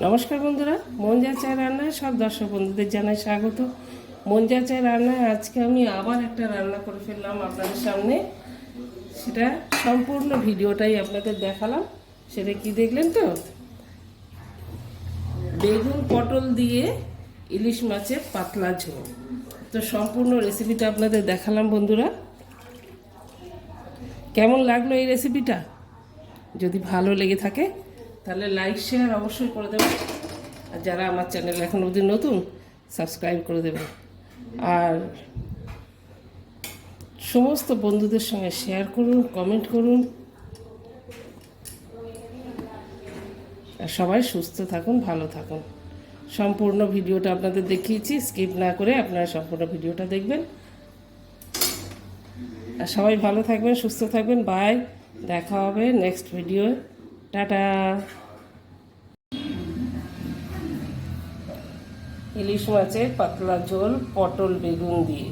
নমস্কার বন্ধুরা, মন যা চায় রান্নায় সব দর্শক বন্ধুদের জানাই স্বাগত। মন যা চায় রান্নায় আজকে আমি আবার একটা রান্না করে ফেললাম আপনাদের সামনে। সেটা সম্পূর্ণ ভিডিওটাই আপনাদের দেখালাম। সেটা কি দেখলেন তো? বেগুন পটল দিয়ে ইলিশ মাছের পাতলা ঝোল। তো সম্পূর্ণ রেসিপিটা আপনাদের দেখালাম বন্ধুরা। কেমন লাগলো এই রেসিপিটা? যদি ভালো লেগে থাকে তাহলে লাইক শেয়ার অবশ্যই করে দেবেন। আর যারা আমার চ্যানেল এখন অবধি নতুন, সাবস্ক্রাইব করে দেবেন। আর সমস্ত বন্ধুদের সঙ্গে শেয়ার করুন, কমেন্ট করুন। আর সবাই সুস্থ থাকুন, ভালো থাকুন। সম্পূর্ণ ভিডিওটা আপনাদের দেখিয়েছি, স্কিপ না করে আপনারা সম্পূর্ণ ভিডিওটা দেখবেন। আর সবাই ভালো থাকবেন, সুস্থ থাকবেন। বাই, দেখা হবে নেক্সট ভিডিও। টাটা। ইলিশ মাছের পাতলা ঝোল পটল বেগুন দিয়ে।